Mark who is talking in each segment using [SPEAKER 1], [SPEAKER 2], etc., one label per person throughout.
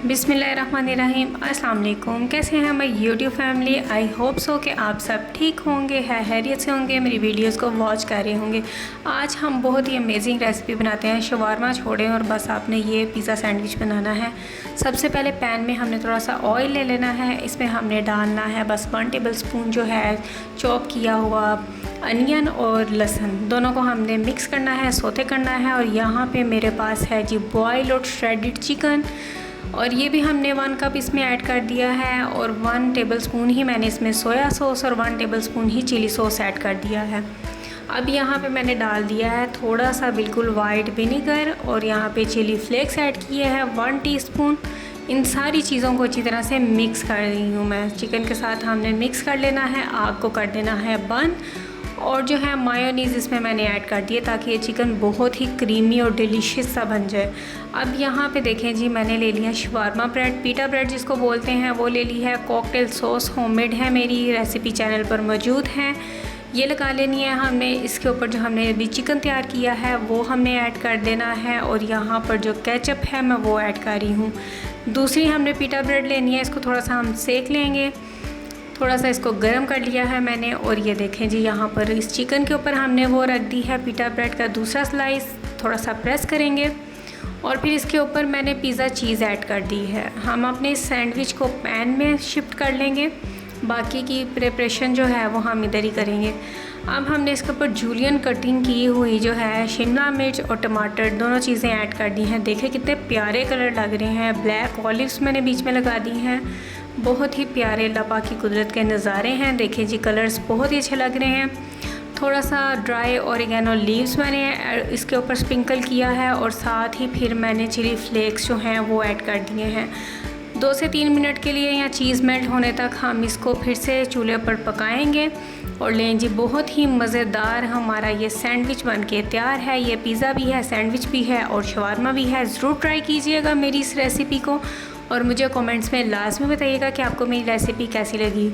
[SPEAKER 1] बिस्मिल्लाहिर्रहमानिर्रहीम। अस्सलाम वालेकुम। कैसे हैं हमारी YouTube family? I hope so कि आप सब ठीक होंगे, है खैरियत से होंगे, मेरी वीडियोस को वॉच कर रहे होंगे। आज हम बहुत ही अमेजिंग रेसिपी बनाते हैं। शवारमा छोड़ें और बस आपने ये पिज़्ज़ा सैंडविच बनाना है। सबसे पहले पैन में हमने थोड़ा सा ऑयल ले लेना है। इसमें हमने डालना है बस 1 टेबल स्पून जो है चॉप किया हुआ अनियन और लहसुन, दोनों को हमने मिक्स करना है, सोते करना है। और यहाँ पे मेरे पास है जी बॉयल और श्रेडेड चिकन, और ये भी हमने 1 कप इसमें ऐड कर दिया है। और 1 टेबल स्पून ही मैंने इसमें सोया सॉस और 1 टेबल स्पून ही चिली सॉस ऐड कर दिया है। अब यहाँ पे मैंने डाल दिया है थोड़ा सा बिल्कुल वाइट विनीगर, और यहाँ पे चिली फ्लेक्स ऐड किए हैं 1 टीस्पून। इन सारी चीज़ों को अच्छी तरह से मिक्स कर रही हूँ मैं। चिकन के साथ हमने मिक्स कर लेना है, आग को कर देना है बंद। और जो है मायोनीज़ इसमें मैंने ऐड कर दिए ताकि ये चिकन बहुत ही क्रीमी और डिलीशियस सा बन जाए। अब यहाँ पे देखें जी, मैंने ले लिया शवारमा ब्रेड, पीटा ब्रेड जिसको बोलते हैं, वो ले ली है। कॉकटेल सॉस होममेड है, मेरी रेसिपी चैनल पर मौजूद है, ये लगा लेनी है हमने। इसके ऊपर जो हमने अभी चिकन तैयार किया है वो हमने ऐड कर देना है। और यहाँ पर जो केचप है मैं वो ऐड कर रही हूँ। दूसरी हमने पीटा ब्रेड लेनी है, इसको थोड़ा सा हम सेक लेंगे। थोड़ा सा इसको गर्म कर लिया है मैंने। और ये देखें जी, यहाँ पर इस चिकन के ऊपर हमने वो रख दी है पीटा ब्रेड का दूसरा स्लाइस। थोड़ा सा प्रेस करेंगे और फिर इसके ऊपर मैंने पिज़्ज़ा चीज़ ऐड कर दी है। हम अपने सैंडविच को पैन में शिफ्ट कर लेंगे, बाकी की प्रिपरेशन जो है वो हम इधर ही करेंगे। अब हमने इसके ऊपर जूलियन कटिंग की हुई जो है शिमला मिर्च और टमाटर, दोनों चीज़ें ऐड कर दी हैं। देखें कितने प्यारे कलर लग रहे हैं। ब्लैक ऑलिव्स मैंने बीच में लगा दी हैं, बहुत ही प्यारे अल्लाह की कुदरत के नज़ारे हैं। देखें जी, कलर्स बहुत ही अच्छे लग रहे हैं। थोड़ा सा ड्राई ऑरिगेनो लीव्स मैंने इसके ऊपर स्प्रिंकल किया है, और साथ ही फिर मैंने चिली फ्लेक्स जो हैं वो ऐड कर दिए हैं। 2 से 3 मिनट के लिए या चीज़ मेल्ट होने तक हम इसको फिर से चूल्हे पर पकाएंगे। और लें जी, बहुत ही मज़ेदार हमारा ये सैंडविच बन के तैयार है। ये पिज़्ज़ा भी है, सैंडविच भी है और शवारमा भी है। ज़रूर ट्राई कीजिएगा मेरी इस रेसिपी को, और मुझे कमेंट्स में लाजमी बताइएगा कि आपको मेरी रेसिपी कैसी लगी।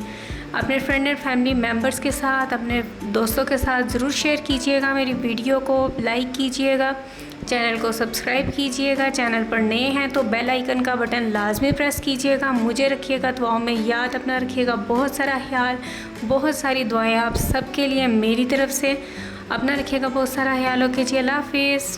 [SPEAKER 1] अपने फ्रेंड एंड फैमिली मेम्बर्स के साथ, अपने दोस्तों के साथ ज़रूर शेयर कीजिएगा। मेरी वीडियो को लाइक कीजिएगा, चैनल को सब्सक्राइब कीजिएगा। चैनल पर नए हैं तो बेल आइकन का बटन लाजमी प्रेस कीजिएगा। मुझे रखिएगा दुआओं में याद, अपना रखिएगा बहुत सारा ख्याल। बहुत सारी दुआएं आप सबके लिए मेरी तरफ से। अपना रखिएगा बहुत सारा ख्याल। ओके जी, अल्लाह हाफिज़।